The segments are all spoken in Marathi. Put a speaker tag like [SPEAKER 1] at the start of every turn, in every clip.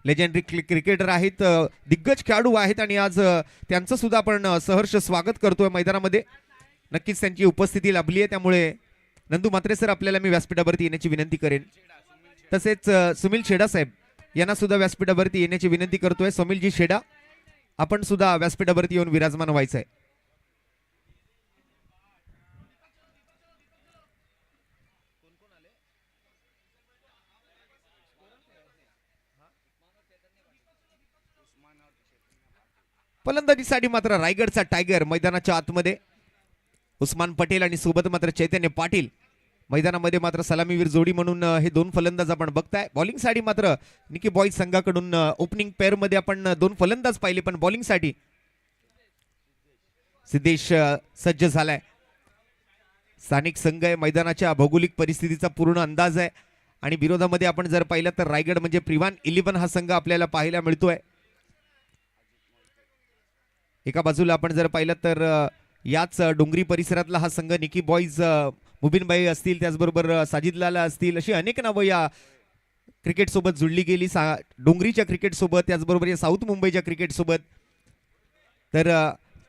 [SPEAKER 1] लेजेंडरी क्रिकेटर आहेत, दिग्गज खेळाडू आहेत आणि आज त्यांचं सुद्धा आपण सहर्ष स्वागत करतोय मैदानामध्ये. नक्कीच त्यांची उपस्थिती लाभली आहे, त्यामुळे नंदू म्हात्रे सर आपल्याला मी व्यासपीठावरती येण्याची विनंती करेन. तसेच सुनील शेडा साहेब यांना सुद्धा व्यासपीठावरती येण्याची विनंती करतोय. सुनीलजी शेडा, आपण सुद्धा व्यासपीठावरती येऊन विराजमान व्हायचं आहे. फलंदाजीसाठी मात्र रायगडचा टायगर मैदानाच्या आतमध्ये उस्मान पटेल आणि सोबत मात्र चैतन्य पाटील मैदानामध्ये मात्र सलामीवीर जोडी म्हणून हे दोन फलंदाज आपण बघताय. बॉलिंगसाठी मात्र निकी बॉईज संघाकडून ओपनिंग पेअर मध्ये आपण दोन फलंदाज पाहिले, पण बॉलिंगसाठी सिद्धेश सज्ज झालाय. स्थानिक संघ आहे, मैदानाच्या भौगोलिक परिस्थितीचा पूर्ण अंदाज आहे आणि विरोधामध्ये आपण जर पाहिलं तर रायगड म्हणजे प्रिवान 11 हा संघ आपल्याला पाहायला मिळतोय. एका बाजूला आपण जर पाहिलं तर याच डोंगरी परिसरातला हा संघ निकी बॉईज, मुबीनबाई असतील, त्याचबरोबर साजिद लाला असतील, अशी अनेक नावं या क्रिकेट सोबत जुळली गेली, डोंगरीच्या क्रिकेट सोबत, त्याचबरोबर या साऊथ मुंबईच्या क्रिकेट सोबत. तर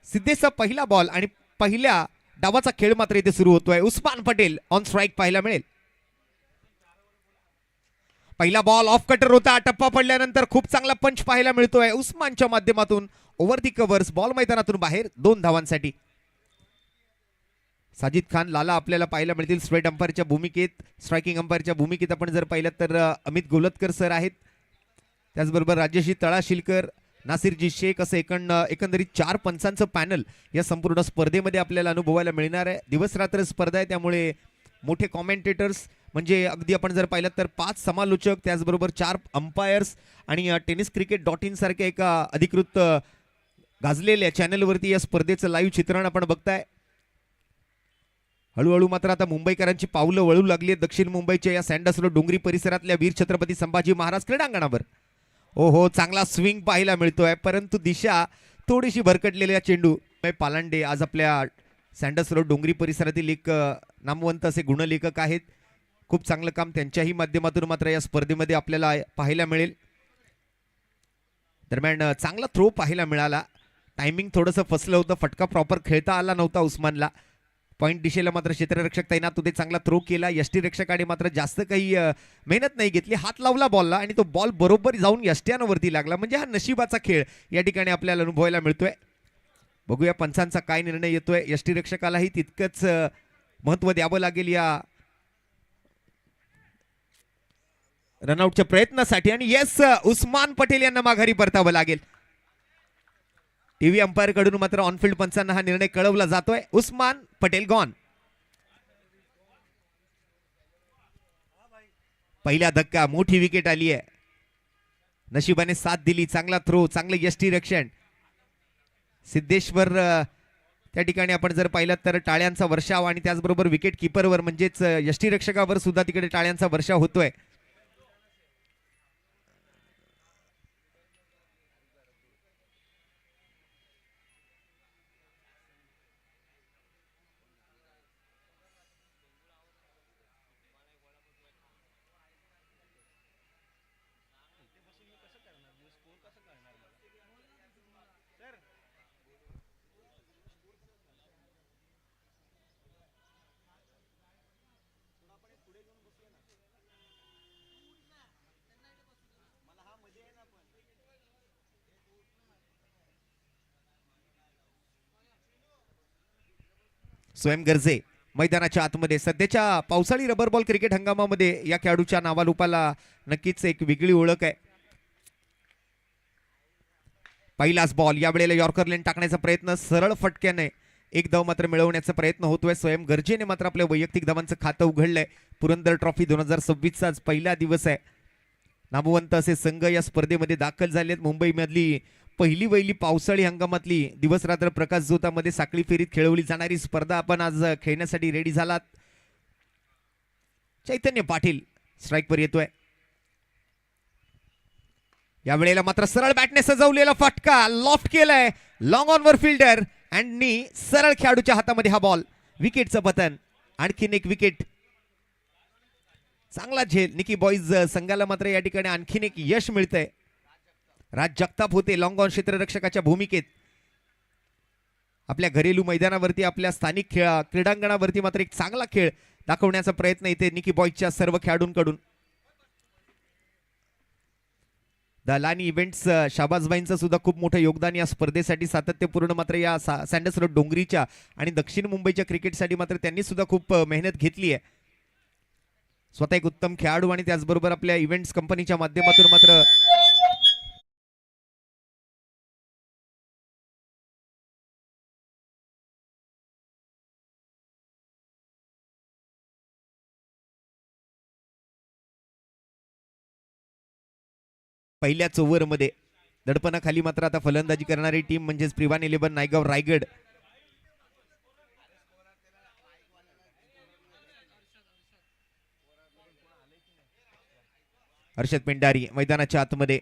[SPEAKER 1] सिद्धेशचा पहिला बॉल आणि पहिल्या डावाचा खेळ मात्र इथे सुरू होतोय. उस्मान पटेल ऑन स्ट्राईक पाहायला मिळेल. पहिला बॉल ऑफ कटर होता, टप्पा पडल्यानंतर खूप चांगला पंच पाहायला मिळतोय उस्मानच्या माध्यमातून. ओव्हर दी कव्हर्स, बॉल मैदानातून बाहेर, 2 धावांसाठी. साजिद खान, लाला आपल्याला पाहायला मिळतील स्ट्रेट अंपायरच्या भूमिकेत. स्ट्रायकिंग अंपायरच्या भूमिकेत आपण जर पाहिलं तर अमित गोलतकर सर आहेत, त्याचबरोबर राजेशी तळाशिलकर, नासिरजी शेख, असं एकंदरीत 4 पंचांचं पॅनल या संपूर्ण स्पर्धेमध्ये आपल्याला अनुभवायला मिळणार आहे. दिवस रात्र स्पर्धा आहे, त्यामुळे मोठे कॉमेंटेटर्स म्हणजे अगदी आपण जर पाहिलं तर 5 समालोचक, त्याचबरोबर 4 अंपायर्स आणि tenniscricket.in सारख्या एका अधिकृत गाजलेल्या चॅनलवरती या स्पर्धेचं लाईव्ह चित्रण आपण बघताय. हळूहळू मात्र आता मुंबईकरांची पावलं वळू लागली दक्षिण मुंबईच्या या सँडस रोड डोंगरी परिसरातल्या वीर छत्रपती संभाजी महाराज क्रीडांगणावर. ओहो, चांगला स्विंग पाहायला मिळतोय, परंतु दिशा थोडीशी भरकटलेल्या चेंडू. पालांडे आज आपल्या सँडस रोड डोंगरी परिसरातील एक नामवंत असे गुणलेखक आहेत. खूप चांगलं काम त्यांच्याही माध्यमातून मात्र या स्पर्धेमध्ये आपल्याला पाहायला मिळेल. दरम्यान चांगला थ्रो पाहायला मिळाला, टायमिंग थोडंसं फसलं होतं, फटका प्रॉपर खेळता आला नव्हता उस्मानला. पॉईंट दिशेला मात्र क्षेत्ररक्षक तैनात होते, चांगला थ्रो केला. यष्टीरक्षकाने मात्र जास्त काही मेहनत नाही घेतली, हात लावला बॉलला आणि तो बॉल बरोबर जाऊन यष्ट्यावरती लागला. म्हणजे हा नशिबाचा खेळ या ठिकाणी आपल्याला अनुभवायला मिळतोय. बघूया पंचांचा काय निर्णय येतोय. यष्टीरक्षकालाही तितकंच महत्व द्यावं लागेल या रनआउटच्या प्रयत्नासाठी. आणि येस, उस्मान पटेल यांना माघारी परतावं लागेल. टीव्ही अंपायर कडून मात्र ऑनफिल्ड पंचांना हा निर्णय कळवला जातोय. उस्मान पटेल गॉन. पहिला धक्का, मोठी विकेट आली आहे. नशिबाने साथ दिली, चांगला थ्रो, चांगलं यष्टीरक्षण. सिद्धेश्वर त्या ठिकाणी आपण जर पाहिलं तर टाळ्यांचा वर्षाव आणि त्याचबरोबर विकेट किपरवर म्हणजेच यष्टीरक्षकावर सुद्धा तिकडे टाळ्यांचा वर्षाव होतोय. स्वयं गर्जे मैदानाच्या आतमध्ये. सध्याच्या पावसाळी रबर बॉल क्रिकेट हंगामामध्ये या खेळाडूच्या नावारूपाला नक्कीच एक वेगळी ओळख आहे. पहिलाच बॉल, यावेळेला यॉर्कर लेन टाकण्याचा प्रयत्न, सरळ फटक्याने एक धाव मात्र मिळवण्याचा प्रयत्न होतोय. स्वयं गर्जेने मात्र आपल्या वैयक्तिक धावांचं खातं उघडलंय. पुरंदर ट्रॉफी 2026चा आज पहिला दिवस आहे. नामवंत असे संघ या स्पर्धेमध्ये दाखल झालेत. मुंबईमधली पहिली वहिली पावसाळी हंगामातली दिवस रात्र प्रकाश जोतामध्ये साखळी फेरीत खेळवली जाणारी स्पर्धा आपण आज खेळण्यासाठी रेडी झालात. चैतन्य पाटील स्ट्राईकवर येतोय. यावेळेला मात्र सरळ बॅटने सजवलेला फटका, लॉफ्ट केलाय, लॉंग ऑनवर फिल्डर आणि सरळ खेळाडूच्या हातामध्ये हा बॉल. विकेटचं पतन, आणखीन एक विकेट. चांगला झेल निकी बॉईज संघाला मात्र या ठिकाणी आणखीन एक यश मिळतंय. राज जगताप होते लॉंग ऑन क्षेत्ररक्षकाच्या भूमिकेत. आपल्या घरेलू मैदानावरती आपल्या स्थानिक क्रीडांगणावरती मात्र एक चांगला खेळ दाखवण्याचा प्रयत्न इथे निकी बॉयजच्या सर्व खेळाडूंकडून. दलानी इव्हेंट्स शाबाजबाईंचं सुद्धा खूप मोठं योगदान या स्पर्धेसाठी सातत्यपूर्ण. मात्र या सँडर्स रोड डोंगरीच्या आणि दक्षिण मुंबईच्या क्रिकेटसाठी मात्र त्यांनी सुद्धा खूप मेहनत घेतली आहे. स्वतः एक उत्तम खेळाडू आणि त्याचबरोबर आपल्या इव्हेंट्स कंपनीच्या माध्यमातून मात्र पहिल्याच ओव्हरमध्ये दडपणाखाली मात्र आता फलंदाजी करणारी टीम म्हणजेच प्रिवान 11 नायगाव रायगड. हर्षद पेंडारी मैदानाच्या आतमध्ये.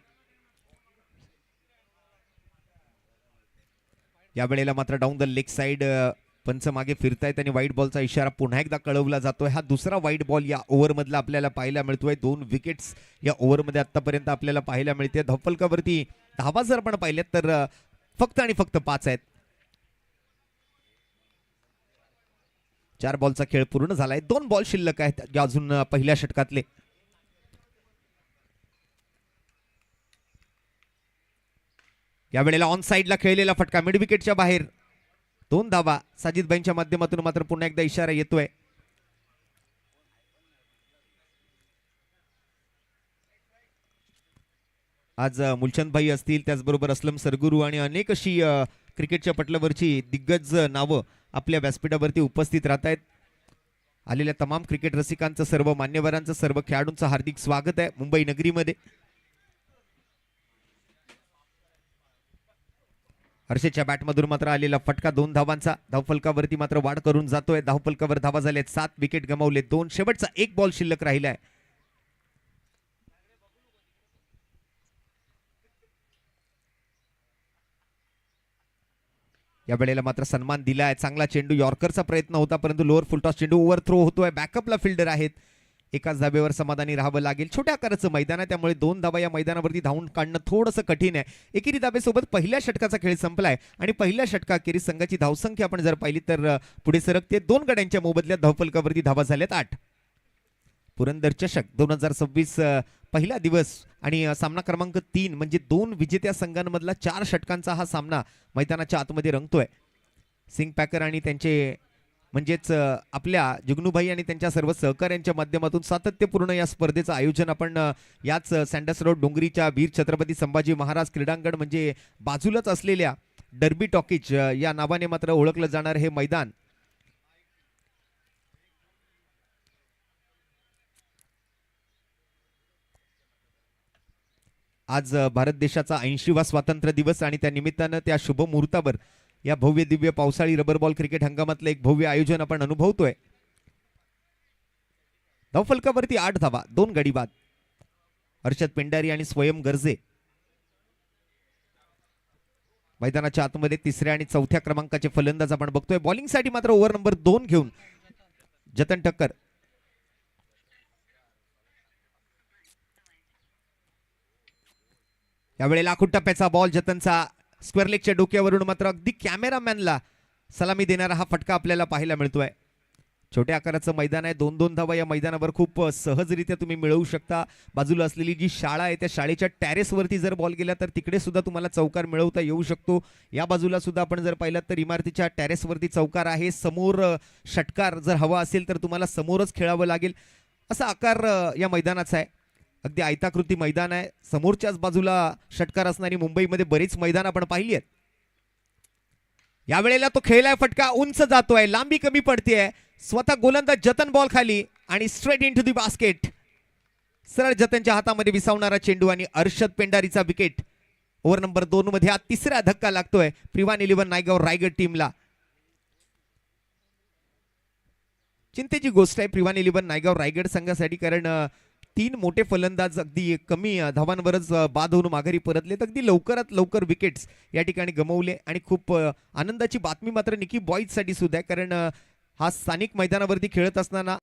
[SPEAKER 1] या वेळेला मात्र डाऊन द लेग साइड पंच मागे फिरतायत आणि व्हाईट बॉलचा इशारा पुन्हा एकदा कळवला जातोय. हा दुसरा व्हाईट बॉल या ओव्हर मधला आपल्याला पाहायला मिळतोय. 2 विकेट्स या ओव्हर मध्ये आतापर्यंत आपल्याला पाहायला मिळते. धावफलकावरती धावा जर आपण पाहिल्यात तर फक्त आणि फक्त 5 आहेत. 4 बॉलचा खेळ पूर्ण झालाय. 2 बॉल शिल्लक आहेत अजून पहिल्या षटकातले. या वेळेला ऑन साइडला खेळलेला फटका मिड विकेटच्या बाहेर. 2 धावा साजिदबाईंच्या माध्यमातून मात्र पुन्हा एकदा इशारा येतोय. आज मुलचंद भाई असतील त्याचबरोबर असलम सरगुरू आणि अनेक अशी क्रिकेटच्या पटलावरची दिग्गज नावं आपल्या व्यासपीठावरती उपस्थित राहत आहेत. आलेल्या तमाम क्रिकेट रसिकांचं सर्व मान्यवरांचं सर्व खेळाडूंचं हार्दिक स्वागत आहे मुंबई नगरीमध्ये. हर्षदच्या बॅटमधून मात्र आलेला फटका 2 धावांचा. धावफलकावरती मात्र वाढ करून जातोय. धावफलकावर धावा झालेत 7. विकेट गमावले 2. शेवटचा 1 बॉल शिल्लक राहिलाय. या वेळेला मात्र सन्मान दिलाय. चांगला चेंडू यॉर्करचा प्रयत्न होता परंतु लोअर फुलटॉस चेंडू ओव्हर थ्रो होतोय. बॅकअपला फिल्डर आहेत. एकाच धाब्यावर समाधानी राहावं लागेल. छोट्या आकाराचं मैदान आहे त्यामुळे 2 धावा या मैदानावरती धावून काढणं थोडंसं कठीण आहे. एकेरी धाब्यासोबत पहिल्या षटकाचा खेळ संपलाय आणि पहिल्या षटकाखेरीज संघाची धावसंख्या आपण जर पाहिली तर पुढे सरकते. 2 गड्यांच्या मोबदल्यात धावफलकावरती धावा झाल्यात 8. पुरंदर चषक 2026 पहिला दिवस आणि सामना क्रमांक 3 म्हणजे 2 विजेत्या संघांमधला 4 षटकांचा हा सामना मैदानाच्या आतमध्ये रंगतोय. सिंग पॅकर आणि त्यांचे म्हणजेच आपल्या जुगनूभाई आणि त्यांच्या सर्व सहकाऱ्यांच्या माध्यमातून सातत्यपूर्ण या स्पर्धेचं आयोजन आपण याच सँडर्स रोड डोंगरीच्या वीर छत्रपती संभाजी महाराज क्रीडांगण म्हणजे बाजूलाच असलेल्या डर्बी टॉकीज या नावाने मात्र ओळखलं जाणार हे मैदान. आज भारत देशाचा 80वा स्वातंत्र्य दिवस आणि त्या निमित्तानं त्या शुभ मुहूर्तावर या भव्य दिव्य पावसाळी रबर बॉल क्रिकेट हंगामातलं एक भव्य आयोजन आपण अनुभवतोय. धावफलकावरती 8 धावा 2 गडी बाद. हर्षद पेंडारी आणि स्वयं गर्जे मैदानाच्या आतमध्ये 3ऱ्या आणि 4थ्या क्रमांकाचे फलंदाज आपण बघतोय. बॉलिंगसाठी मात्र ओव्हर नंबर 2 घेऊन जतन ठक्कर. यावेळेला आखूड टप्प्याचा बॉल जतनचा स्क्वेअर लेगच्या डोक्यावरून मात्र अगदी कॅमेरामॅनला सलामी देणारा हा फटका आपल्याला पाहायला मिळतोय. छोट्या आकाराचं मैदान आहे. 2-2 धावा या मैदानावर खूप सहजरित्या तुम्ही मिळवू शकता. बाजूला असलेली जी शाळा आहे त्या शाळेच्या टॅरेसवरती जर बॉल गेला तर तिकडे सुद्धा तुम्हाला चौकार मिळवता येऊ शकतो. या बाजूला सुद्धा आपण जर पाहिलं तर इमारतीच्या टॅरेसवरती चौकार आहे. समोर षटकार जर हवा असेल तर तुम्हाला समोरच खेळावं लागेल असा आकार या मैदानाचा आहे. अगदी आयताकृती मैदान आहे. समोरच्याच बाजूला षटकार असणारी मुंबईमध्ये बरीच मैदान आपण पाहिली आहेत. यावेळेला तो खेळलाय फटका उंच जातोय. लांबी कमी पडतेय. स्वतः गोलंदाज जतन बॉल खाली आणि straight into the basket. सरळ जतनच्या हातामध्ये विसावणारा चेंडू आणि हर्षद पेंडारीचा विकेट. ओव्हर नंबर 2 मध्ये हा 3रा धक्का लागतोय प्रिवान 11 नायगाव रायगड टीमला. चिंतेची गोष्ट आहे प्रिवान 11 नायगाव रायगड संघासाठी कारण 3 मोठे फलंदाज अगदी कमी धावांवरच बाद होऊन माघारी परतले. अगदी लवकरात लवकर विकेट्स या ठिकाणी गमावले आणि खूप आनंदाची बातमी मात्र निकी बॉयज साठी सुद्धा आहे कारण हा स्थानिक मैदानावरती खेळत असताना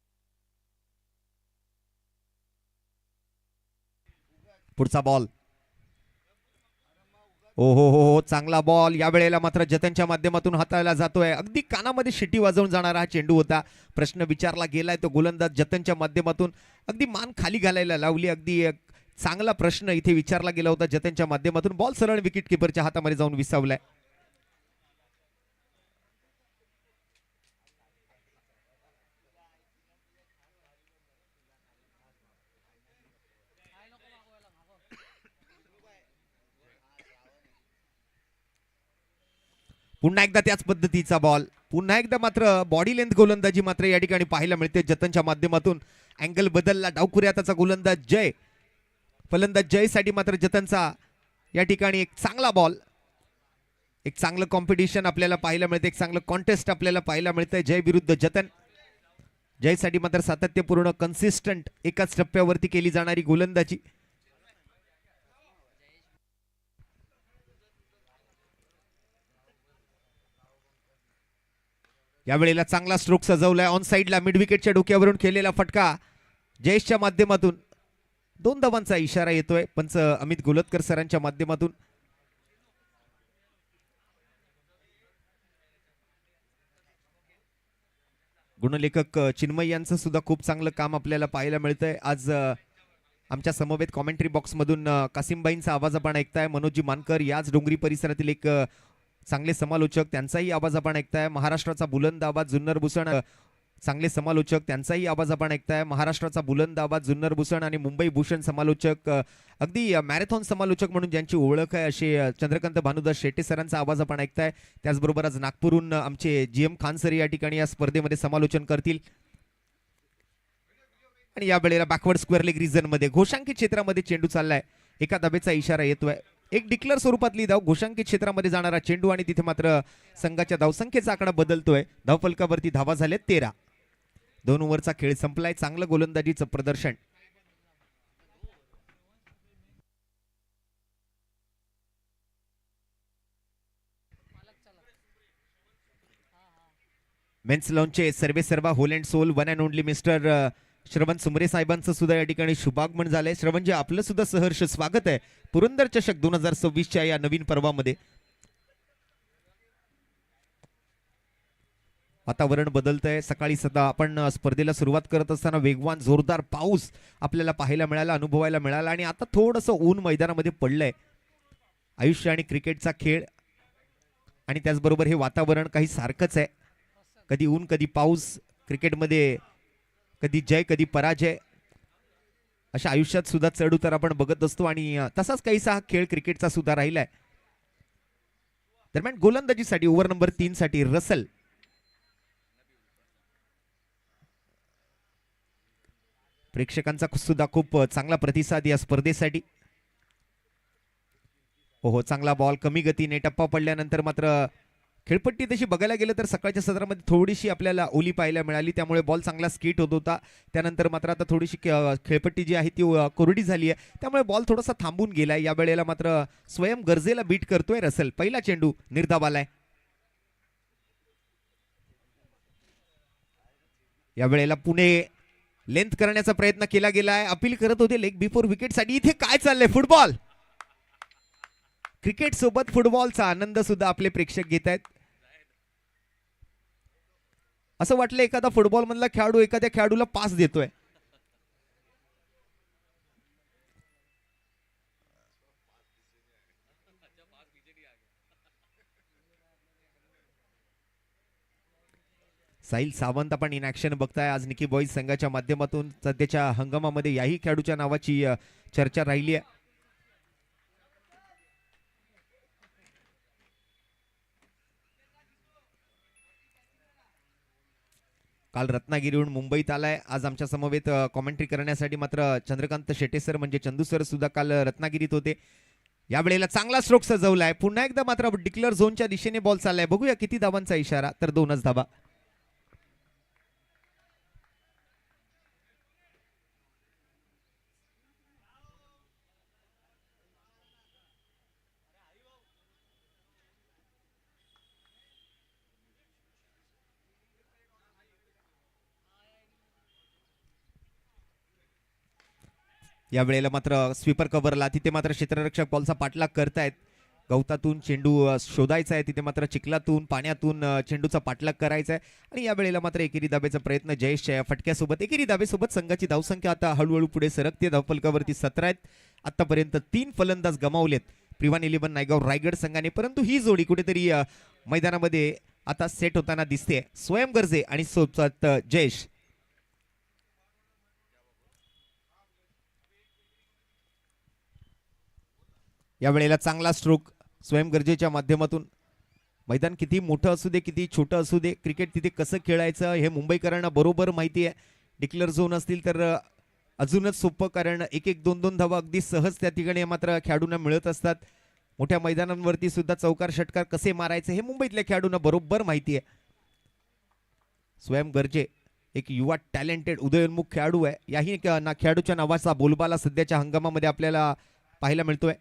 [SPEAKER 1] पुढचा बॉल ओ हो, चांगला बॉल या वेळेला मात्र जतनच्या माध्यमातून हाताळला जातोय. अगदी कानामध्ये शिटी वाजवून जाणारा हा चेंडू होता. प्रश्न विचारला गेलाय तो गोलंदाज जतनच्या माध्यमातून अगदी मान खाली घालायला लावली. अगदी चांगला प्रश्न इथे विचारला गेला होता जतनच्या माध्यमातून. बॉल सरळ विकेट किपरच्या हातामध्ये जाऊन विसावलाय. पुन्हा एकदा त्याच पद्धतीचा बॉल. पुन्हा एकदा मात्र बॉडी लेंथ गोलंदाजी मात्र या ठिकाणी पाहायला मिळते जतनच्या माध्यमातून. अँगल बदलला. डावकुऱ्याचा गोलंदाज जय. फलंदाज जयसाठी मात्र जतनचा या ठिकाणी एक चांगला बॉल. एक चांगलं कॉम्पिटिशन आपल्याला पाहायला मिळते. एक चांगलं कॉन्टेस्ट आपल्याला पाहायला मिळतंय जय विरुद्ध जतन. जयसाठी मात्र सातत्यपूर्ण कन्सिस्टंट एकाच टप्प्यावरती केली जाणारी गोलंदाजी. यावेळेला चांगला स्ट्रोक सजवलाय ऑन साइडला. मिड विकेटच्या डोक्यावरून केलेला फटका जयेशच्या माध्यमातून. 2 धावांचा इशारा येतोय पंच अमित गोलतकर सरांच्या माध्यमातून. गुणलेखक चिन्मय यांचं सुद्धा खूप चांगलं काम आपल्याला पाहायला मिळतंय. आज आमच्या समवेत कॉमेंट्री बॉक्स मधून कासिमबाईंचा आवाज आपण ऐकताय. मनोजी मानकर याच डोंगरी परिसरातील एक चांगले समालोचक, त्यांचाही आवाज आपण ऐकताय. महाराष्ट्राचा बुलंद आवाज जुन्नर भूषण चांगले समालोचक, त्यांचाही आवाज आपण ऐकताय. महाराष्ट्राचा बुलंद आवाज जुन्नर भूषण आणि मुंबई भूषण समालोचक, अगदी मॅरेथॉन समालोचक म्हणून ज्यांची ओळख आहे असे चंद्रकांत भानुदास शेट्टे सरांचा आवाज आपण ऐकताय. त्याचबरोबर आज नागपूरहून आमचे GM खान सर या ठिकाणी या स्पर्धेमध्ये समालोचन करतील. आणि या वेळेला बॅकवर्ड स्क्वेअर लेग रिजन मध्ये घोषांकित क्षेत्रामध्ये चेंडू चाललाय. एका धाबेचा इशारा येतोय. एक डिक्लेअर स्वरूपातली धाव घोषांकित क्षेत्रामध्ये जाणारा चेंडू आणि तिथे मात्र संघाच्या धावसंख्येचा आकडा बदलतोय. धावफलकावरती धावा झाल्यात 13. 2 ओव्हरचा खेळ संपलाय. चांगलं गोलंदाजीचं प्रदर्शन. मेन्स लॉनचे सर्वे सर्वा whole and sole one and only mister Shravan Sumre साहेबांचं सुद्धा या ठिकाणी शुभागमन झालंय. श्रवणजी आपलं सुद्धा सहर्ष स्वागत आहे पुरंदर चषक 2026च्या या नवीन पर्वामध्ये. वातावरण बदलतंय. सकाळी सध्या आपण स्पर्धेला सुरुवात करत असताना वेगवान जोरदार पाऊस आपल्याला पाहायला मिळाला, अनुभवायला मिळाला आणि आता थोडंसं ऊन मैदानामध्ये पडलंय. आयुष्य आणि क्रिकेटचा खेळ आणि त्याचबरोबर हे वातावरण काही सारखंच आहे. कधी ऊन कधी पाऊस. क्रिकेटमध्ये कधी जय कधी पराजय. अशा आयुष्यात सुद्धा चढ उतार आपण बघत असतो आणि तसाच काहीसा हा खेळ क्रिकेटचा सुद्धा राहिलाय. दरम्यान गोलंदाजीसाठी ओव्हर नंबर 3 साठी रसल. प्रेक्षकांचा सुद्धा खूप चांगला प्रतिसाद या स्पर्धेसाठी. हो, चांगला बॉल कमी गतीने टप्पा पडल्यानंतर मात्र खेळपट्टी तशी बघायला गेलं तर सकाळच्या सत्रामध्ये थोडीशी आपल्याला ओली पाहायला मिळाली, त्यामुळे बॉल चांगला स्किट होत होता. त्यानंतर मात्र आता थोडीशी खेळपट्टी जी आहे ती कोरडी झाली आहे, त्यामुळे बॉल थोडासा थांबून गेलाय. या वेळेला मात्र स्वयं गरजेला बीट करतोय रसल. पहिला चेंडू निर्धाव आलाय. या वेळेला पुणे लेंथ करण्याचा प्रयत्न केला गेलाय. अपील करत होते लेग बिफोर विकेट साठी. इथे काय चाललंय? फुटबॉल. क्रिकेट सोबत फुटबॉलचा आनंद सुद्धा आपले प्रेक्षक घेत आहेत. असं वाटलं एखादा फुटबॉल मधला खेळाडू एखाद्या खेळाडूला पास देतोय. साहिल सावंत आपण इन ऍक्शन बघताय आज निकी बॉईज संघाच्या माध्यमातून. सध्याच्या हंगामामध्ये याही खेळाडूच्या नावाची चर्चा राहिली आहे. काल रत्नागिरीहून मुंबईत आलाय. आज आमच्या समवेत कॉमेंट्री करण्यासाठी मात्र चंद्रकांत शेट्टे सर म्हणजे चंदू सर सुद्धा काल रत्नागिरीत होते. या वेळेला चांगला स्ट्रोक सजवलाय. पुन्हा एकदा मात्र डिक्लेअर झोनच्या दिशेने बॉल चाललाय. बघूया किती धावांचा इशारा. तर 2च धावा. या वेळेला मात्र स्वीपर कव्हरला. तिथे मात्र क्षेत्ररक्षक बॉलचा पाठलाग करतायत. गवतातून चेंडू शोधायचा आहे, तिथे मात्र चिखलातून पाण्यातून चेंडूचा पाठलाग करायचा आहे आणि या वेळेला मात्र एकेरी दाब्याचा प्रयत्न जयेशच्या या फटक्यासोबत. एकेरी दाबेसोबत संघाची धावसंख्या आता हळूहळू पुढे सरकते. धावफलकावरती 17 आहेत. आतापर्यंत 3 फलंदाज गमावलेत प्रिवान 11 नायगाव रायगड संघाने, परंतु ही जोडी कुठेतरी मैदानामध्ये आता सेट होताना दिसते. स्वयं गर्जे आणि सोबत जयेश. या वेळेला चांगला स्ट्रोक स्वयं गरजेच्या माध्यमातून. मैदान किती मोठं असू दे किती छोटं असू दे, क्रिकेट तिथे कसं खेळायचं हे मुंबईकरांना बरोबर माहिती आहे. डिक्लेअर झोन असतील तर अजूनच सोपं, कारण एक एक दोन दोन धावा अगदी सहज त्या ठिकाणी मात्र खेळाडूंना मिळत असतात. मोठ्या मैदानांवरती सुद्धा चौकार षटकार कसे मारायचे हे मुंबईतल्या खेळाडूंना बरोबर माहिती आहे. स्वयं गर्जे एक युवा टॅलेंटेड उदयोन्मुख खेळाडू आहे. याही खेळाडूच्या नावाचा बोलबाला सध्याच्या हंगामामध्ये आपल्याला पाहायला मिळतोय.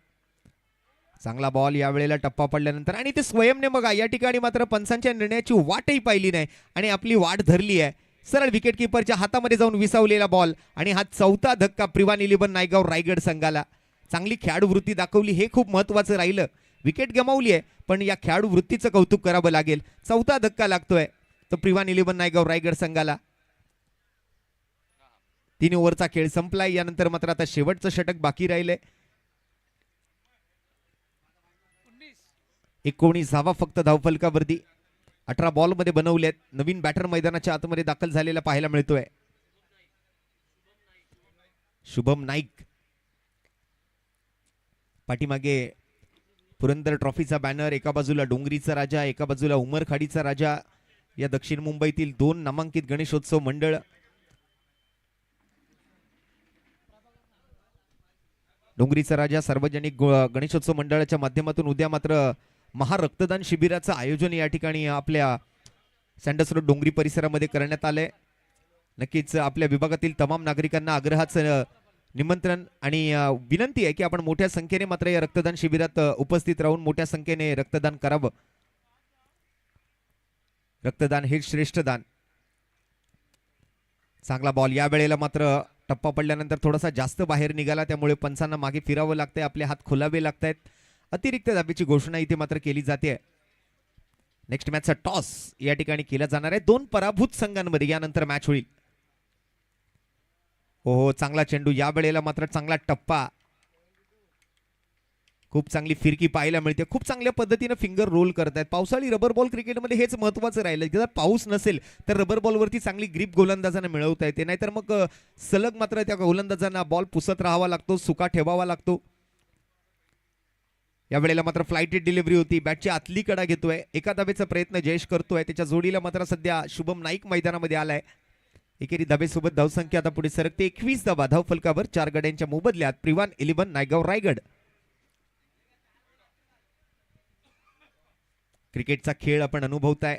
[SPEAKER 1] चांगला बॉल या वेळेला टप्पा पडल्यानंतर आणि ते स्वयंने बघा या ठिकाणी मात्र पंचांच्या निर्णयाची वाटही पाहिली नाही आणि आपली वाट धरली आहे. सरळ विकेट किपरच्या हातामध्ये जाऊन विसावलेला बॉल आणि हा चौथा धक्का प्रिवान 11 नायगाव रायगड संघाला. चांगली खेळाडू वृत्ती दाखवली, हे खूप महत्वाचं राहिलं. विकेट गमावली आहे पण या खेळाडू वृत्तीचं कौतुक करावं लागेल. चौथा धक्का लागतोय तो प्रिवान 11 नायगाव रायगड संघाला. 3 ओव्हरचा खेळ संपलाय. यानंतर मात्र आता शेवटचं षटक बाकी राहिलंय. 19 धावा फक्त धावफलकावरती. 18 बॉल मध्ये बनवलेत. नवीन बॅटर मैदानाच्या आतमध्ये दाखल झालेला पाहायला मिळतोय. शुभम नाईक. पाठीमागे पुरंदर ट्रॉफीचा बॅनर, एका बाजूला डोंगरीचा राजा, एका बाजूला उमरखाडीचा राजा. या दक्षिण मुंबईतील 2 नामांकित गणेशोत्सव मंडळ. डोंगरीचा राजा सार्वजनिक गणेशोत्सव मंडळाच्या माध्यमातून उद्या मात्र महारक्तदान शिबिराचं आयोजन या ठिकाणी आपल्या सँडस रोड डोंगरी परिसरामध्ये करण्यात आलंय. नक्कीच आपल्या विभागातील तमाम नागरिकांना आग्रहाचं निमंत्रण आणि विनंती आहे की आपण मोठ्या संख्येने मात्र या रक्तदान शिबिरात उपस्थित राहून मोठ्या संख्येने रक्तदान करावं. रक्तदान हे श्रेष्ठ दान. चांगला बॉल या वेळेला मात्र टप्पा पडल्यानंतर थोडासा जास्त बाहेर निघाला, त्यामुळे पंचांना मागे फिरावं लागतंय, आपले हात खोलावे लागतायत. अतिरिक्त धाबेची घोषणा इथे मात्र केली जाते. नेक्स्ट मॅचचा टॉस या ठिकाणी केला जाणार आहे 2 पराभूत संघांमध्ये. यानंतर मॅच होईल. हो, चांगला चेंडू या वेळेला मात्र चांगला टप्पा. खूप चांगली फिरकी पाहायला मिळते. खूप चांगल्या पद्धतीने फिंगर रोल करतायत. पावसाळी रबर बॉल क्रिकेटमध्ये हेच महत्वाचं राहिलं. जर पाऊस नसेल तर रबर बॉलवरती चांगली ग्रीप गोलंदाजांना मिळवता येते, नाहीतर मग सलग मात्र त्या गोलंदाजांना बॉल पुसत राहावा लागतो, सुका ठेवावा लागतो. या वेळेला मात्र फ्लाइटेड डिलिव्हरी होती. बॅटची आतली कडा घेतोय. एका धाबेचा प्रयत्न जयेश करतोय. त्याच्या जोडीला मात्र सध्या शुभम नाईक मैदानामध्ये आलाय. एकेरी धाबेसोबत धावसंख्या आता पुढे सरकते. 21 धावा धावफलकावर 4 गड्यांच्या मोबदल्यात प्रिवान 11 नायगाव रायगड. क्रिकेटचा खेळ आपण अनुभवताय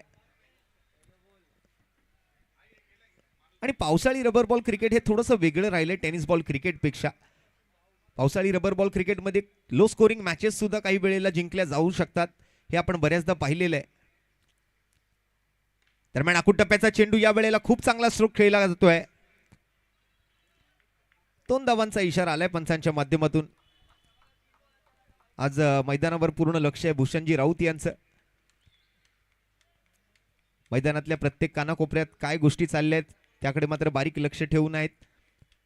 [SPEAKER 1] आणि पावसाळी रबर बॉल क्रिकेट हे थोडंसं वेगळं राहिलंय टेनिस बॉल क्रिकेटपेक्षा. पावसाळी रबर बॉल क्रिकेटमध्ये लो स्कोरिंग मॅचेस सुद्धा काही वेळेला जिंकल्या जाऊ शकतात, हे आपण बऱ्याचदा पाहिलेलं आहे. दरम्यान आखूड टप्प्याचा चेंडू या वेळेला खूप चांगला स्ट्रोक खेळला जातोय. 2 धावांचा इशारा आलाय पंचांच्या माध्यमातून. आज मैदानावर पूर्ण लक्ष आहे भूषणजी राऊत यांचं. मैदानातल्या प्रत्येक कानाकोपऱ्यात काय गोष्टी चालल्या आहेत त्याकडे मात्र बारीक लक्ष ठेवून आहेत.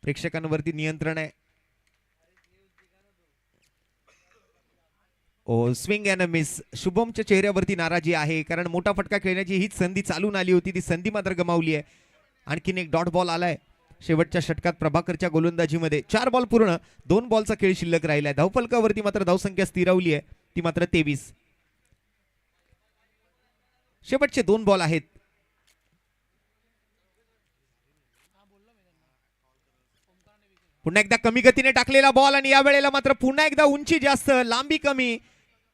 [SPEAKER 1] प्रेक्षकांवरती नियंत्रण आहे. ओ, स्विंग अँड मिस. शुभमच्या चेहऱ्यावरती नाराजी आहे, कारण मोठा फटका खेळण्याची हीच संधी चालून आली होती, ती संधी मात्र गमावली आहे. आणखीन एक डॉट बॉल आलाय शेवटच्या षटकात प्रभाकरच्या गोलंदाजीमध्ये. 4 बॉल पूर्ण, 2 बॉलचा खेळ शिल्लक राहिलाय. धावफलकावरती मात्र धावसंख्या स्थिरावली आहे, ती मात्र 23. शेवटचे 2 बॉल आहेत. पुन्हा एकदा कमी गतीने टाकलेला बॉल आणि या वेळेला मात्र पुन्हा एकदा उंची जास्त, लांबी कमी.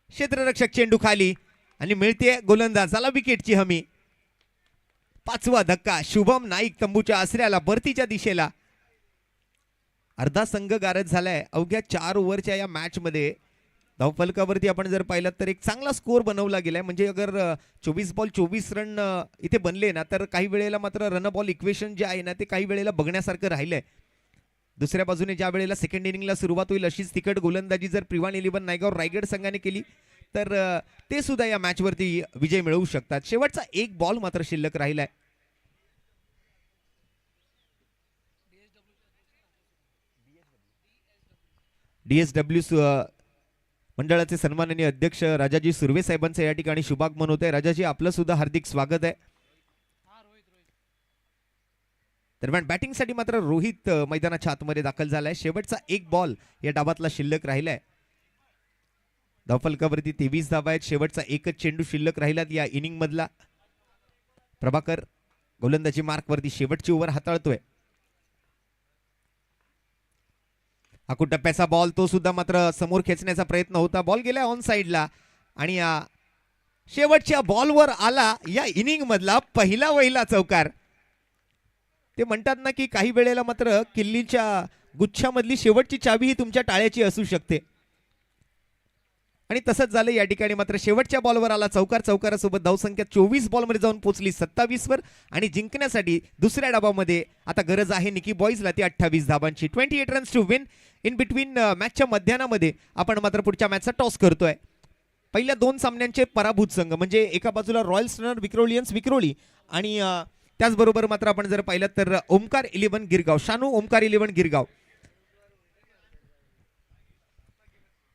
[SPEAKER 1] क्षेत्ररक्षक चेंडू खाली आणि मिळते गोलंदाजाला विकेटची हमी. 5वा धक्का. शुभम नाईक तंबूच्या आसऱ्याला, परतीच्या दिशेला. अर्धा संघ गारद झालाय अवघ्या 4 ओव्हरच्या या मॅच मध्ये. धावफलकावरती आपण जर पाहिलं तर एक चांगला स्कोअर बनवला गेलाय. म्हणजे अगर 24 बॉल 24 रन इथे बनले ना, तर काही वेळेला मात्र रन बॉल इक्वेशन जे आहे ना ते काही वेळेला बघण्यासारखं राहिलंय. दुसऱ्या बाजूने ज्या वेळेला सेकंड इनिंगला सुरुवात होईल अशीच तिकट गोलंदाजी जर प्रिवान 11 नायगाव रायगड संघाने केली तर ते सुद्धा या मॅच वरती विजय मिळवू शकतात. शेवटचा एक बॉल मात्र शिल्लक राहिलाय. DSW मंडळाचे सन्माननीय अध्यक्ष राजाजी सुर्वे साहेबांचं या ठिकाणी शुभागमन होत आहे. राजाजी, आपलं सुद्धा हार्दिक स्वागत आहे. दरम्यान बॅटिंगसाठी मात्र रोहित मैदानाच्या आतमध्ये दाखल झालाय. शेवटचा एक बॉल या डावातला शिल्लक राहिलाय. धावफलकावरती 23 धावा आहेत. शेवटचा एकच चेंडू शिल्लक राहिलात या इनिंग मधला. प्रभाकर गोलंदाजी मार्क वरती शेवटची ओव्हर हाताळतोय. हाकून टप्प्याचा बॉल, तो सुद्धा मात्र समोर खेचण्याचा प्रयत्न होता. बॉल गेला ऑन साइडला आणि शेवटच्या बॉलवर आला या इनिंग मधला पहिला वहिला चौकार. ते म्हणतात ना की काही वेळेला मात्र किल्लीच्या गुच्छामधली शेवटची चावी ही तुमच्या टाळ्याची असू शकते आणि तसंच झालं या ठिकाणी. मात्र शेवटच्या बॉलवर आला चौकार. चौकारासोबत धावसंख्या 24 बॉलमध्ये जाऊन पोहोचली 27 वर आणि जिंकण्यासाठी दुसऱ्या डावामध्ये आता गरज आहे निकी बॉईजला ती 28 धाबांची. 28 runs to win. In between मॅचच्या मध्यानामध्ये आपण मात्र पुढच्या मॅचचा टॉस करतोय. पहिल्या दोन सामन्यांचे पराभूत संघ म्हणजे एका बाजूला रॉयल स्टनर विक्रोलियन्स विक्रोळी आणि त्याचबरोबर मात्र आपण जर पाहिलं तर ओमकार 11 गिरगाव, शानू ओमकार 11 गिरगाव.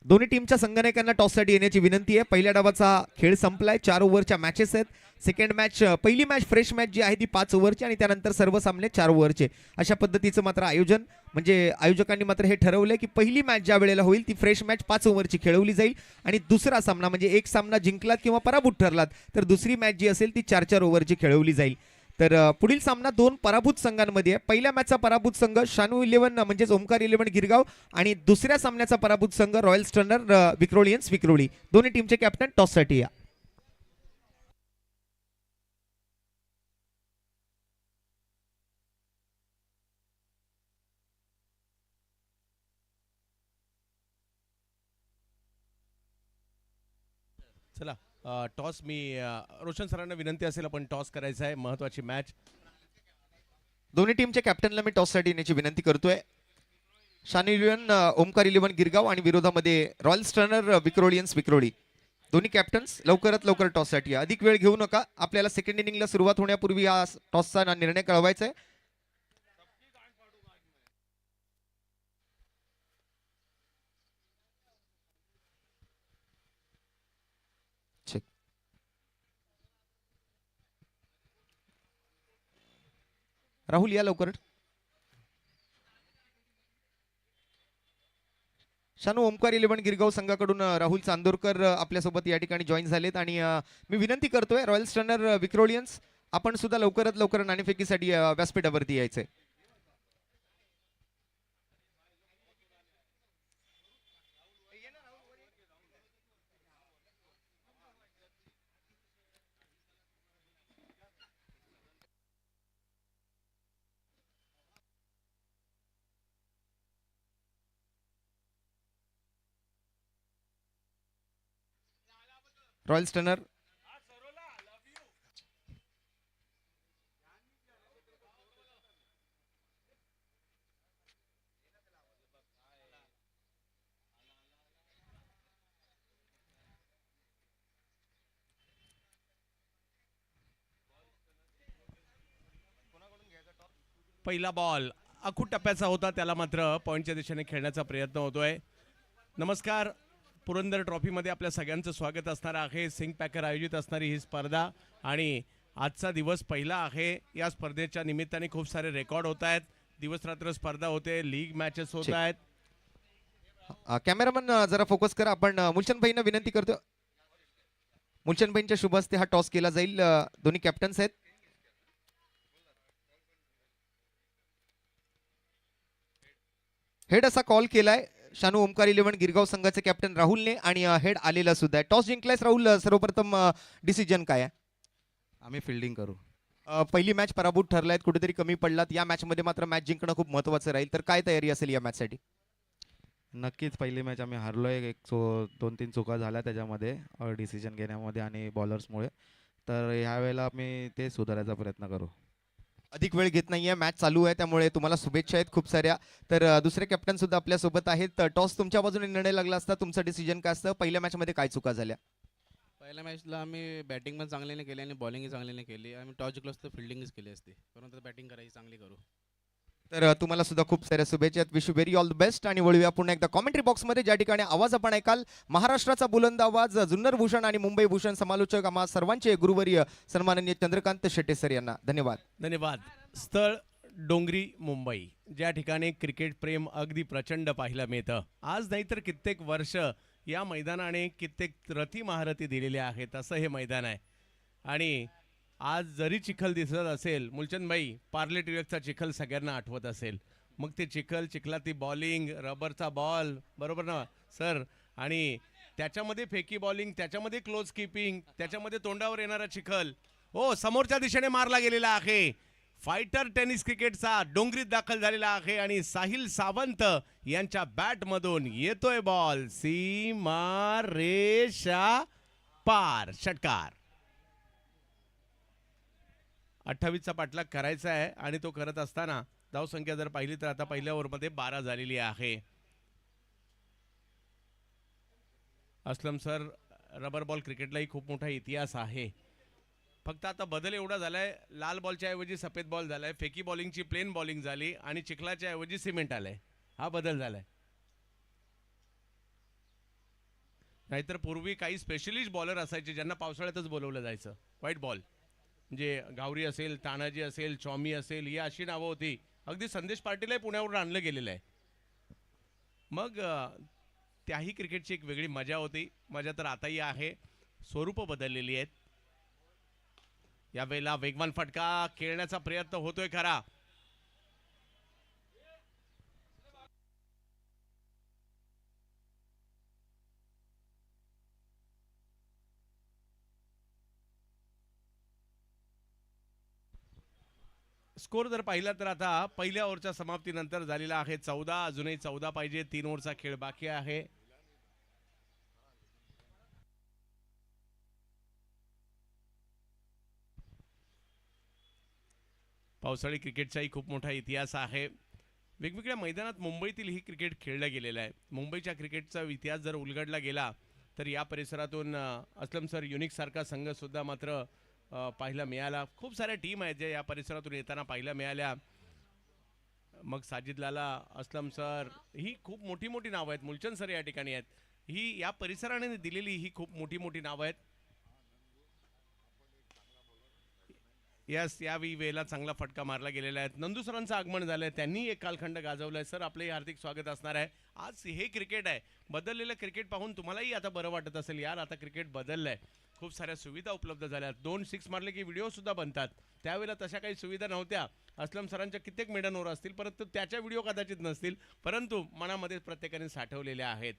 [SPEAKER 1] दोन्ही टीमच्या संघनायकांना टॉससाठी येण्याची विनंती आहे. पहिल्या डावाचा खेळ संपलाय. 4 ओव्हरच्या मॅचेस आहेत. सेकंड मॅच, पहिली मॅच फ्रेश मॅच जी आहे ती 5 ओव्हरची आणि त्यानंतर सर्व सामने 4 ओव्हरचे. अशा पद्धतीचं मात्र आयोजन म्हणजे आयोजकांनी मात्र हे ठरवलंय की पहिली मॅच ज्या वेळेला होईल ती फ्रेश मॅच 5 ओव्हरची खेळवली जाईल आणि दुसरा सामना म्हणजे एक सामना जिंकलात किंवा पराभूत ठरलात तर दुसरी मॅच जी असेल ती 4-4 ओव्हरची खेळवली जाईल. तर पुढील सामना 2 पराभूत संघांमध्ये आहे. पहिल्या मॅचचा पराभूत संघ शानू 11 म्हणजेच ओमकार 11 गिरगाव आणि दुसऱ्या सामन्याचा पराभूत संघ रॉयल स्टनर विक्रोलियन्स विक्रोळी. दोन्ही टीमचे कॅप्टन टॉससाठी या.
[SPEAKER 2] चला टॉस मी रोशन सरांना विनंती असेल आपण टॉस करायचा आहे. महत्वाची मॅच.
[SPEAKER 1] दोन्ही टीमच्या कॅप्टनला मी टॉससाठी येण्याची विनंती करतोय. शानू 11 ओमकार 11 गिरगाव आणि विरोधामध्ये रॉयल स्टनर विक्रोलियन्स विक्रोळी. दोन्ही कॅप्टन्स लवकरात लवकर टॉससाठी या. अधिक वेळ घेऊ नका. आपल्याला सेकंड इनिंगला सुरुवात होण्यापूर्वी हा टॉसचा निर्णय कळवायचा आहे. राहुल या लवकर. शानू ओमकार 11 गिरगाव संघाकडून राहुल चांदोरकर आपल्यासोबत या ठिकाणी जॉईन झालेत आणि मी विनंती करतोय रॉयल स्टनर विक्रोलियन्स आपण सुद्धा लवकरात लवकर नाणेफेकीसाठी व्यासपीठावरती यायचंय. रॉयल स्टनर
[SPEAKER 2] पहिला बॉल अखूट टप्प्याचा होता. त्याला मात्र पॉईंटच्या दिशेने खेळण्याचा प्रयत्न होतोय. नमस्कार. पुरंदर ट्रॉफीमध्ये आपल्या सगळ्यांचं स्वागत असणार आहे. सिंग पॅकर आयोजित असणारी ही स्पर्धा आणि आजचा दिवस पहिला आहे. या स्पर्धेच्या निमित्ताने खूप सारे रेकॉर्ड होत आहेत. दिवस रात्र स्पर्धा होते. लीग मॅचेस होत आहेत.
[SPEAKER 1] कॅमेरामन जरा फोकस करा. आपण मुलचंद भाईंना विनंती करतो. मुलचंद भाईंच्या शुभ हस्ते हा टॉस केला जाईल. दोन्ही कॅप्टन्स आहेत. हेड असा कॉल केलाय शानू ओमकार 11 गिरगाव संघाचे कॅप्टन राहुलने आणि हेड आलेला सुद्धा आहे. टॉस जिंकलायस राहुल. सर्वप्रथम डिसिजन काय आहे?
[SPEAKER 3] आम्ही फिल्डिंग करू.
[SPEAKER 1] पहिली मॅच पराभूत ठरलायत, कुठेतरी कमी पडलात. या मॅच मध्ये मात्र मॅच जिंकणं खूप महत्त्वाचं राहील. तर काय तयारी असेल या मॅच साठी?
[SPEAKER 3] नक्कीच पहिली मॅच आम्ही हारलोय. 2-3 चुका झाल्या त्याच्यामध्ये डिसिजन घेण्यामध्ये आणि बॉलर्समुळे. तर ह्या वेळेला आम्ही ते सुधारायचा प्रयत्न करू.
[SPEAKER 1] अधिक वेळ घेत नाहीये, मॅच चालू आहे, त्यामुळे तुम्हाला शुभेच्छा आहेत खूप साऱ्या. तर दुसरे कॅप्टन सुद्धा आपल्या सोबत आहेत. टॉस तुमच्या बाजूने निर्णय लागला असता, तुमचं डिसिजन काय असतं? पहिल्या मॅच मध्ये काय चुका झाल्या?
[SPEAKER 4] पहिल्या मॅचला आम्ही बॅटिंग पण चांगली नाही केली आणि बॉलिंगही चांगली नाही केली. आम्ही टॉस जिंकलो असतं फिल्डिंगच केली असती, परंतु बॅटिंग करायची चांगली करू.
[SPEAKER 1] तर तुम्हाला सुद्धा खूप साऱ्या शुभेच्छा आहेत. Wish you very all the best. आणि वळूया पुन्हा एकदा कॉमेंट्री बॉक्समध्ये, ज्या ठिकाणी आवाज आपण ऐकाल महाराष्ट्राचा बुलंद आवाज, जुन्नर भूषण आणि मुंबई भूषण समालोचक आम्हा सर्वांचे गुरुवर्य सन्माननीय चंद्रकांत शेट्टे सर यांना धन्यवाद.
[SPEAKER 2] धन्यवाद. स्थळ डोंगरी मुंबई, ज्या ठिकाणी क्रिकेट प्रेम अगदी प्रचंड पाहायला मिळतं. आज नाही तर कित्येक वर्ष या मैदानाने कित्येक रथी महारथी दिलेल्या आहेत, असं हे मैदान आहे. आणि आज जरी चिखल दिसत असेल, मुलचंदबाई, पार्ले टिळकचा चिखल सगळ्यांना आठवत असेल. मग ते चिखलातली बॉलिंग, रबरचा बॉल, बरोबर ना सर? आणि त्याच्यामध्ये फेकी बॉलिंग, त्याच्यामध्ये क्लोज कीपिंग, त्याच्यामध्ये तोंडावर येणारा चिखल. हो, समोरच्या दिशेने मारला गेलेला आहे. फायटर टेनिस क्रिकेटचा डोंगरीत दाखल झालेला आहे आणि साहिल सावंत यांच्या बॅटमधून येतोय बॉल सीमा रेषा पार, षटकार. 28चा पाठलाग करायचा आहे आणि तो करत असताना धावसंख्या जर पाहिली तर आता पहिल्या ओव्हरमध्ये 12 झालेली आहे. असलम सर, रबर बॉल क्रिकेटलाही खूप मोठा इतिहास आहे. फक्त आता बदल एवढा झालाय, लाल बॉलच्या ऐवजी सफेद बॉल झालाय, फेकी बॉलिंगची प्लेन बॉलिंग झाली आणि चिखलाच्या ऐवजी सिमेंट आलंय. हा बदल झालाय. नाहीतर पूर्वी काही स्पेशलिस्ट बॉलर असायचे ज्यांना पावसाळ्यातच बोलवलं जायचं. व्हाईट बॉल म्हणजे गावरी असेल, तानाजी असेल, चॉमी असेल, ही अशी नावं होती. अगदी संदेश पाटीलही पुण्यावरून आणलं गेलेलं आहे. मग त्याही क्रिकेटची एक वेगळी मजा होती. मजा तर आताही आहे, स्वरूप बदललेली आहेत. यावेळेला वेगवान फटका खेळण्याचा प्रयत्न होतोय खरा. स्कोर जर पाहिला तर आता पहिल्या ओव्हरच्या समाप्तीनंतर झालेला आहे 14. अजूनही 14 पाहिजे. 3 ओव्हरचा खेळ बाकी आहे. पावसाळी क्रिकेटचाही खूप मोठा इतिहास आहे. वेगवेगळ्या मैदानात मुंबईतील ही क्रिकेट खेळलं गेलेलं आहे. मुंबईच्या क्रिकेटचा इतिहास जर उलगडला गेला तर या परिसरातून असलम सर युनिक सारखा संघ सुद्धा मात्र पाहायला मिळाला. खूप साऱ्या टीम आहेत ज्या या परिसरातून येताना पाहायला मिळाल्या. मग साजिद लाला, असलम सर, ही खूप मोठी मोठी नावं आहेत. मुलचंद सर या ठिकाणी आहेत. ही या परिसराने दिलेली ही खूप मोठी मोठी नावं आहेत. यस, यावेळी वेळेला चांगला फटका मारला गेलेला आहे. नंदू सरांचं आगमन झालंय, त्यांनी एक कालखंड गाजवलाय. सर, आपलंही हार्दिक स्वागत असणार आहे. आज हे क्रिकेट आहे. बदललेलं क्रिकेट पाहून तुम्हालाही आता बरं वाटत असेल, यार आता क्रिकेट बदललंय. खूप साऱ्या सुविधा उपलब्ध झाल्या. 2 6 मारले की व्हिडिओ सुद्धा बनतात. त्यावेळेला तशा काही सुविधा नव्हत्या. असलम सरांच्या कित्येक मेडन ओव्हर असतील, परंतु त्याच्या व्हिडिओ कदाचित नसतील, परंतु मनामध्ये प्रत्येकाने साठवलेल्या आहेत.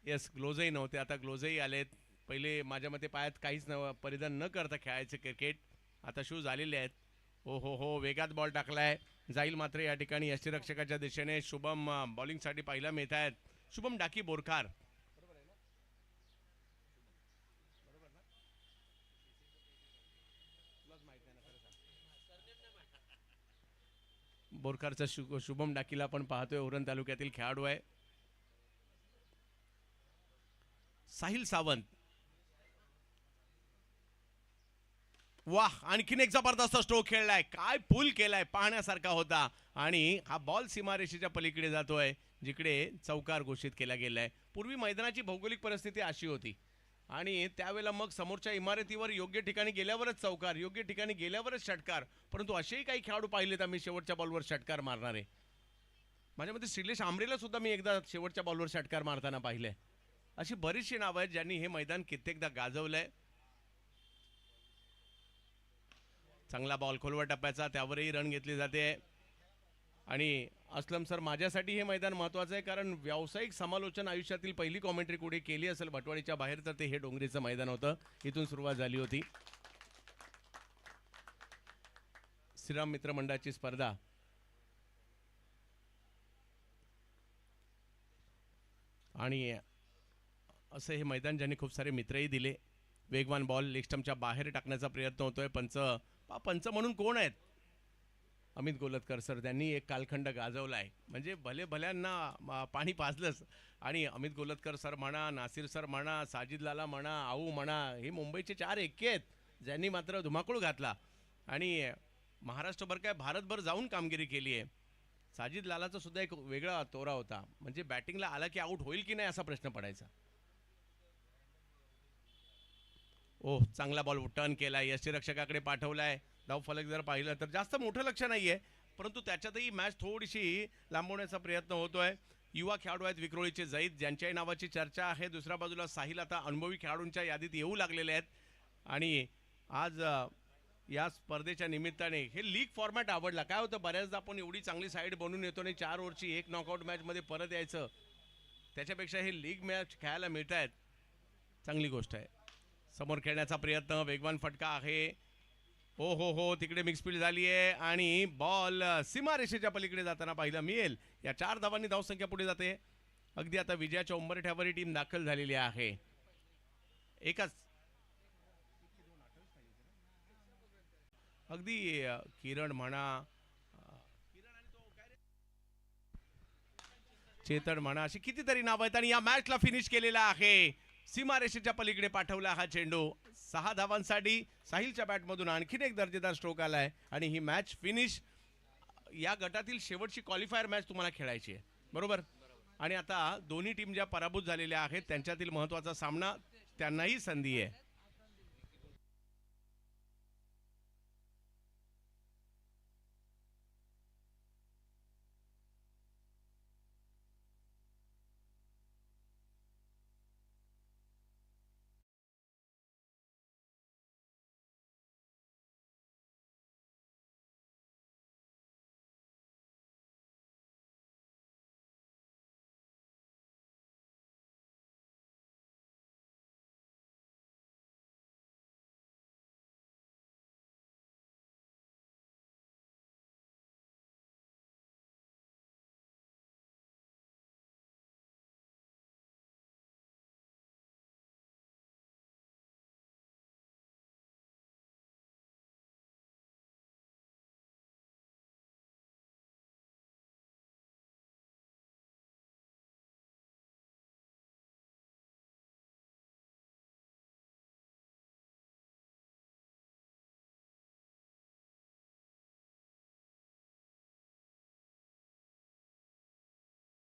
[SPEAKER 2] येस, ग्लोजही नव्हते, आता ग्लोजही आलेत. पहिले माझ्या मते पायात काहीच परिधान न करता खेळायचे क्रिकेट, आता शूज आलेले आहेत. हो हो हो, वेगात बॉल टाकलाय, जाईल मात्र या ठिकाणी यष्टीरक्षकाच्या दिशेने. शुभम बॉलिंगसाठी पाहायला मिळत आहेत. शुभम डाकी बोरकार. बोरकारचा शुभम डाकीला आपण पाहतोय, उरण तालुक्यातील खेळाडू आहे. साहिल सावंत, वाह, आणखीन एक जबरदस्त स्ट्रोक खेळलाय. काय पुल केलाय, पाहण्यासारखा होता. आणि हा बॉल सीमारेषेच्या पलीकडे जातोय, जिकडे चौकार घोषित केला गेलाय. पूर्वी मैदानाची भौगोलिक परिस्थिती अशी होती आणि त्यावेळेला मग समोरच्या इमारतीवर योग्य ठिकाणी गेल्यावरच चौकार, योग्य ठिकाणी गेल्यावरच षटकार. परंतु असेही काही खेळाडू पाहिलेत आम्ही शेवटच्या बॉलवर षटकार मारणारे. माझ्यामध्ये श्रीलेश आंबरेला सुद्धा मी एकदा शेवटच्या बॉलवर षटकार मारताना पाहिलंय. अशी बरीचशी नावं आहेत ज्यांनी हे मैदान कित्येकदा गाजवलंय. चांगला बॉल खोलवर टप्प्याचा, त्यावरही रन घेतली जाते. आणि असलम सर, माझ्यासाठी हे मैदान महत्त्वाचं आहे, कारण व्यावसायिक समालोचन आयुष्यातील पहिली कॉमेंट्री कुठे केली असेल भटवाडीच्या बाहेर तर ते हे डोंगरीचं मैदान होतं. इथून सुरुवात झाली होती. श्रीराम मित्र मंडळाची स्पर्धा. आणि असं हे मैदान ज्यांनी खूप सारे मित्रही दिले. वेगवान बॉल लेग स्टंपच्या बाहेर टाकण्याचा प्रयत्न होतोय. पंच पंच म्हणून कोण आहेत? अमित गोलतकर सर, त्यांनी एक कालखंड गाजवला आहे. म्हणजे भले भल्यांना पाणी पाजलंच. आणि अमित गोलतकर सर म्हणा, नासिर सर म्हणा, साजिद लाला म्हणा, आऊ म्हणा, हे मुंबईचे 4 एक्के आहेत ज्यांनी मात्र धुमाकूळ घातला आणि महाराष्ट्रभर काय भारतभर जाऊन कामगिरी केली आहे. साजिद लालाचा सुद्धा एक वेगळा तोरा होता. म्हणजे बॅटिंगला आला की आऊट होईल की नाही असा प्रश्न पडायचा. ओह, चांगला बॉल टर्न केला, यष्टीरक्षकाकडे पाठवलाय. धावफलक जर पाहिलं तर जास्त मोठं लक्ष नाहीये, परंतु त्याच्यातही मॅच थोडीशी लांबवण्याचा प्रयत्न होतोय. युवा खेळाडू आहेत विक्रोळीचे जैद, ज्यांच्याही नावाची चर्चा आहे. दुसऱ्या बाजूला साहिल आता अनुभवी खेळाडूंच्या यादीत येऊ लागलेले आहेत. आणि आज या स्पर्धेच्या निमित्ताने हे लीग फॉर्मॅट आवडला. काय होतं, बऱ्याचदा आपण एवढी चांगली साईड बनवून येतो आणि 4 ओव्हरची एक नॉकआउट मॅचमध्ये परत यायचं, त्याच्यापेक्षा हे लीग मॅच खेळायला मिळत आहेत, चांगली गोष्ट आहे. समोर खेळण्याचा प्रयत्न, वेगवान फटका आहे. हो हो हो, तिकडे मिक्सफील्ड झाली आहे आणि बॉल सीमारेषेच्या पलीकडे जाताना पाहिलं मिळेल. या 4 धावांनी धावसंख्या पुढे जाते. अगदी आता विजयाच्या उंबरठ्यावर ही टीम दाखल झालेली आहे. एकच अगदी किरण म्हणा, चेतन म्हणा, अशी कितीतरी नाव आहेत आणि या मॅचला फिनिश केलेला आहे. सीमारेषेच्या पलीकडे पाठवला हा चेंडू. 6 धावांसाठी साहिलच्या बॅटमधून आणखीन एक दर्जेदार स्ट्रोक आलाय आणि ही मॅच फिनिश. या गटातील शेवटची क्वालिफायर मॅच तुम्हाला खेळायची आहे, बरोबर? आणि आता दोन्ही टीम ज्या पराभूत झालेल्या आहेत त्यांच्यातील महत्त्वाचा सामना, त्यांनाही संधी आहे.